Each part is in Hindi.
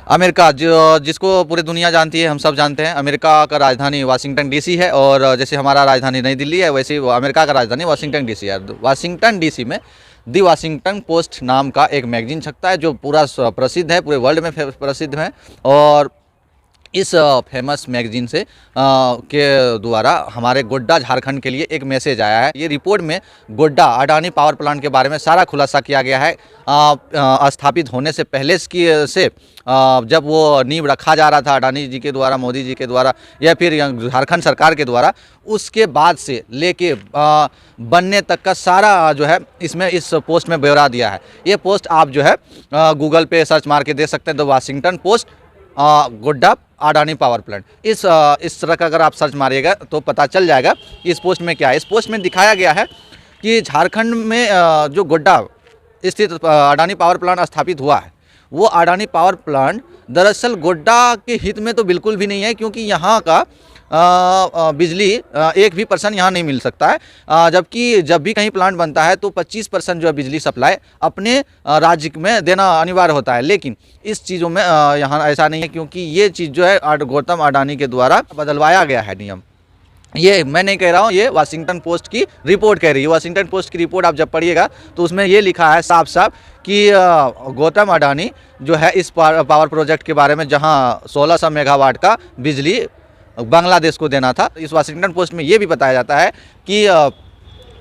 अमेरिका जिसको पूरी दुनिया जानती है, हम सब जानते हैं। अमेरिका का राजधानी वाशिंगटन डीसी है और जैसे हमारा राजधानी नई दिल्ली है, वैसे ही अमेरिका का राजधानी वाशिंगटन डीसी है। वाशिंगटन डीसी में दी वाशिंगटन पोस्ट नाम का एक मैगजीन छपता है जो पूरा प्रसिद्ध है, पूरे वर्ल्ड में प्रसिद्ध है। और इस फेमस मैगजीन से के द्वारा हमारे गोड्डा झारखंड के लिए एक मैसेज आया है। ये रिपोर्ट में गोड्डा अडानी पावर प्लांट के बारे में सारा खुलासा किया गया है। स्थापित होने से पहले जब वो नींव रखा जा रहा था अडानी जी के द्वारा, मोदी जी के द्वारा या फिर झारखंड सरकार के द्वारा, उसके बाद से लेके बनने तक का सारा जो है इसमें इस पोस्ट में ब्यौरा दिया है। ये पोस्ट आप जो है गूगल पे सर्च मार के देख सकते हैं, the Washington post Godda Adani power plant. इस तरह का अगर आप सर्च मारिएगा तो पता चल जाएगा इस पोस्ट में क्या है। इस पोस्ट में दिखाया गया है कि झारखंड में जो गोड्डा स्थित अडानी पावर प्लांट स्थापित हुआ है, वो अडानी पावर प्लांट दरअसल गोड्डा के हित में तो बिल्कुल भी नहीं है, क्योंकि यहाँ का बिजली 1% यहाँ नहीं मिल सकता है। जबकि जब भी कहीं प्लांट बनता है तो 25% जो है बिजली सप्लाई अपने राज्य में देना अनिवार्य होता है। लेकिन इस चीज़ों में यहाँ ऐसा नहीं है, क्योंकि ये चीज़ जो है गौतम अडानी के द्वारा बदलवाया गया है नियम। ये मैं नहीं कह रहा हूँ, ये वाशिंगटन पोस्ट की रिपोर्ट कह रही है। वाशिंगटन पोस्ट की रिपोर्ट आप जब पढ़िएगा तो उसमें ये लिखा है साफ साफ कि गौतम अडानी जो है इस पावर प्रोजेक्ट के बारे में, जहाँ 1600 मेगावाट का बिजली बांग्लादेश को देना था, इस वाशिंगटन पोस्ट में ये भी बताया जाता है कि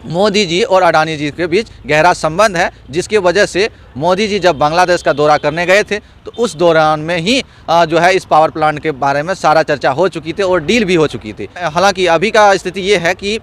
मोदी जी और अडानी जी के बीच गहरा संबंध है, जिसकी वजह से मोदी जी जब बांग्लादेश का दौरा करने गए थे तो उस दौरान में ही जो है इस पावर प्लांट के बारे में सारा चर्चा हो चुकी थी और डील भी हो चुकी थी। हालांकि अभी का स्थिति ये है कि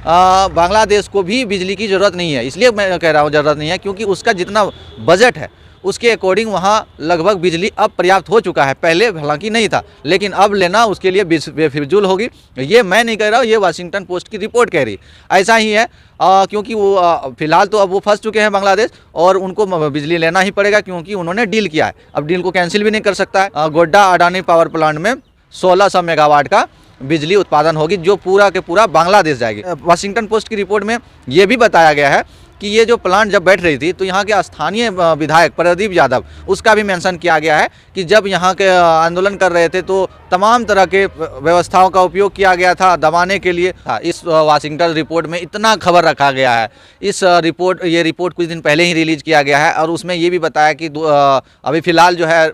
बांग्लादेश को भी बिजली की ज़रूरत नहीं है। इसलिए मैं कह रहा हूँ ज़रूरत नहीं है, क्योंकि उसका जितना बजट है उसके अकॉर्डिंग वहाँ लगभग बिजली अब पर्याप्त हो चुका है। पहले हालांकि नहीं था, लेकिन अब लेना उसके लिए बेफिजूल होगी। ये मैं नहीं कह रहा हूँ, ये वाशिंगटन पोस्ट की रिपोर्ट कह रही। ऐसा ही है क्योंकि वो फिलहाल तो अब वो फंस चुके हैं बांग्लादेश, और उनको बिजली लेना ही पड़ेगा क्योंकि उन्होंने डील किया है। अब डील को कैंसिल भी नहीं कर सकता है। गोड्डा अडानी पावर प्लांट में 1600 मेगावाट का बिजली उत्पादन होगी, जो पूरा के पूरा बांग्लादेश जाएगी। वाशिंगटन पोस्ट की रिपोर्ट में ये भी बताया गया है कि ये जो प्लांट जब बैठ रही थी तो यहाँ के स्थानीय विधायक प्रदीप यादव, उसका भी मेंशन किया गया है कि जब यहाँ के आंदोलन कर रहे थे तो तमाम तरह के व्यवस्थाओं का उपयोग किया गया था दबाने के लिए। इस वाशिंगटन रिपोर्ट में इतना खबर रखा गया है। ये रिपोर्ट कुछ दिन पहले ही रिलीज किया गया है, और उसमें ये भी बताया कि अभी फ़िलहाल जो है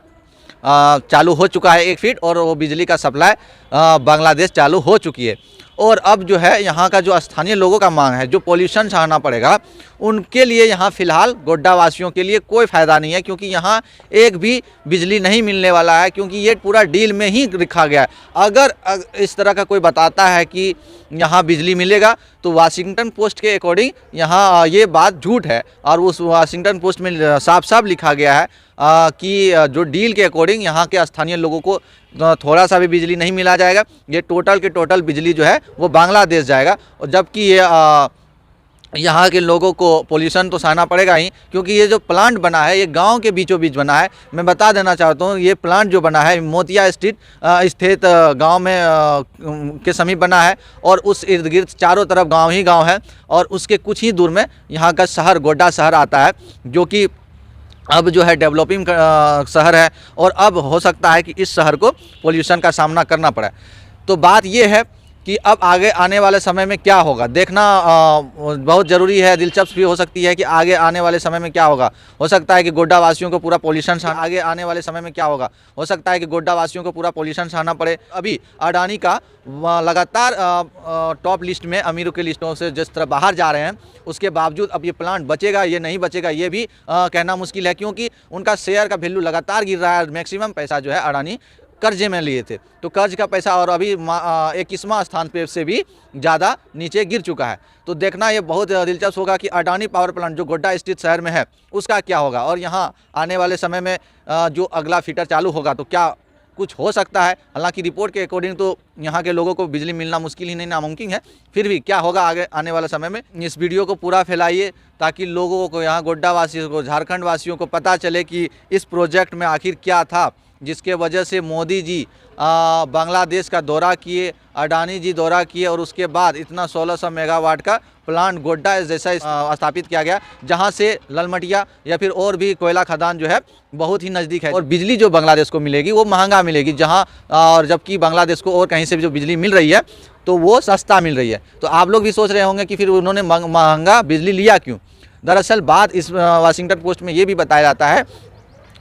चालू हो चुका है 1 फीट, और वो बिजली का सप्लाई बांग्लादेश चालू हो चुकी है। और अब जो है यहाँ का जो स्थानीय लोगों का मांग है, जो पोल्यूशन सहना पड़ेगा, उनके लिए यहाँ फ़िलहाल गोड्डा वासियों के लिए कोई फ़ायदा नहीं है, क्योंकि यहाँ एक भी बिजली नहीं मिलने वाला है, क्योंकि ये पूरा डील में ही लिखा गया है। अगर इस तरह का कोई बताता है कि यहाँ बिजली मिलेगा तो वाशिंगटन पोस्ट के अकॉर्डिंग यहाँ ये बात झूठ है। और उस वाशिंगटन पोस्ट में साफ साफ लिखा गया है कि जो डील के अकॉर्डिंग यहाँ के स्थानीय लोगों को थोड़ा सा भी बिजली नहीं मिला जाएगा। ये टोटल के टोटल बिजली जो है वो बांग्लादेश जाएगा। और जबकि ये यहाँ के लोगों को पोल्यूशन तो सहना पड़ेगा ही, क्योंकि ये जो प्लांट बना है ये गांव के बीचों बीच बना है। मैं बता देना चाहता हूँ, ये प्लांट जो बना है मोतिया स्थित गांव में के समीप बना है, और उस इर्द गिर्द चारों तरफ गांव ही गांव है। और उसके कुछ ही दूर में यहाँ का शहर गोड्डा शहर आता है, जो कि अब जो है डेवलपिंग शहर है, और अब हो सकता है कि इस शहर को पोल्यूशन का सामना करना पड़े। तो बात ये है कि अब आगे आने वाले समय में क्या होगा देखना बहुत ज़रूरी है। दिलचस्प भी हो सकती है कि आगे आने वाले समय में क्या होगा। हो सकता है कि गोड्डा वासियों को पूरा पोल्यूशन आगे आने वाले समय में क्या होगा, हो सकता है कि गोड्डा वासियों को पूरा पोल्यूशन सहना पड़े। अभी अडानी का लगातार टॉप लिस्ट में, अमीरों की लिस्टों से जिस तरह बाहर जा रहे हैं, उसके बावजूद अब ये प्लांट बचेगा ये नहीं बचेगा ये भी कहना मुश्किल है, क्योंकि उनका शेयर का वैल्यू लगातार गिर रहा है। मैक्सिमम पैसा जो है अडानी कर्जे में लिए थे, तो कर्ज का पैसा और अभी 21वां स्थान पे से भी ज़्यादा नीचे गिर चुका है। तो देखना ये बहुत दिलचस्प होगा कि अडानी पावर प्लांट जो गोड्डा स्थित शहर में है उसका क्या होगा, और यहाँ आने वाले समय में जो अगला फीटर चालू होगा तो क्या कुछ हो सकता है। हालांकि रिपोर्ट के अकॉर्डिंग तो यहाँ के लोगों को बिजली मिलना मुश्किल ही नहीं नामुमकिन है, फिर भी क्या होगा आगे आने वाले समय में। इस वीडियो को पूरा फैलाइए ताकि लोगों को, यहाँ गोड्डा वासियों को, झारखंड वासियों को पता चले कि इस प्रोजेक्ट में आखिर क्या था, जिसके वजह से मोदी जी बांग्लादेश का दौरा किए, अडानी जी दौरा किए, और उसके बाद इतना 1600 मेगावाट का प्लांट गोड्डा जैसा स्थापित किया गया, जहां से ललमटिया या फिर और भी कोयला खदान जो है बहुत ही नज़दीक है। और बिजली जो बांग्लादेश को मिलेगी वो महंगा मिलेगी, जहां और जबकि बांग्लादेश को और कहीं से भी जो बिजली मिल रही है तो वो सस्ता मिल रही है। तो आप लोग भी सोच रहे होंगे कि फिर उन्होंने महंगा बिजली लिया क्यों। दरअसल बात इस वाशिंगटन पोस्ट में ये भी बताया जाता है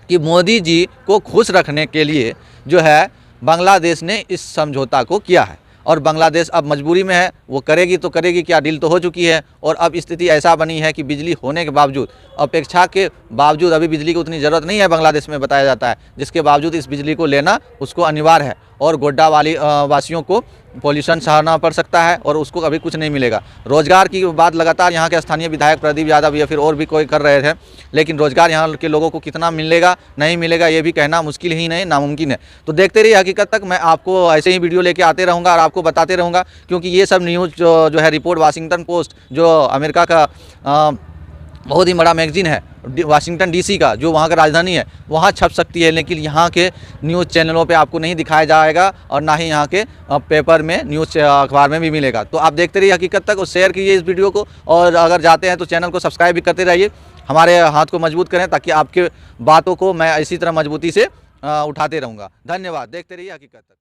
कि मोदी जी को खुश रखने के लिए जो है बांग्लादेश ने इस समझौता को किया है, और बांग्लादेश अब मजबूरी में है, वो करेगी तो करेगी क्या, डील तो हो चुकी है। और अब स्थिति ऐसा बनी है कि बिजली होने के बावजूद, अपेक्षा के बावजूद अभी बिजली की उतनी ज़रूरत नहीं है बांग्लादेश में बताया जाता है, जिसके बावजूद इस बिजली को लेना उसको अनिवार्य है। और गोड्डा वासियों को पॉल्यूशन सहना पड़ सकता है और उसको अभी कुछ नहीं मिलेगा। रोज़गार की बात लगातार यहाँ के स्थानीय विधायक प्रदीप यादव या फिर और भी कोई कर रहे थे, लेकिन रोज़गार यहाँ के लोगों को कितना मिलेगा नहीं मिलेगा ये भी कहना मुश्किल ही नहीं, नामुमकिन है। तो देखते रहिए हकीकत तक, मैं आपको ऐसे ही वीडियो लेके आते रहूँगा और आपको बताते रहूँगा, क्योंकि ये सब न्यूज़ जो है रिपोर्ट वाशिंगटन पोस्ट जो अमेरिका का बहुत ही बड़ा मैगजीन है वाशिंगटन डीसी का, जो वहाँ का राजधानी है, वहाँ छप सकती है, लेकिन यहाँ के न्यूज़ चैनलों पे आपको नहीं दिखाया जाएगा और ना ही यहाँ के पेपर में न्यूज़ अखबार में भी मिलेगा। तो आप देखते रहिए हकीकत तक और शेयर कीजिए इस वीडियो को, और अगर जाते हैं तो चैनल को सब्सक्राइब भी करते रहिए, हमारे हाथ को मजबूत करें, ताकि आपके बातों को मैं इसी तरह मजबूती से उठाते रहूँगा। धन्यवाद, देखते रहिए हकीकत तक।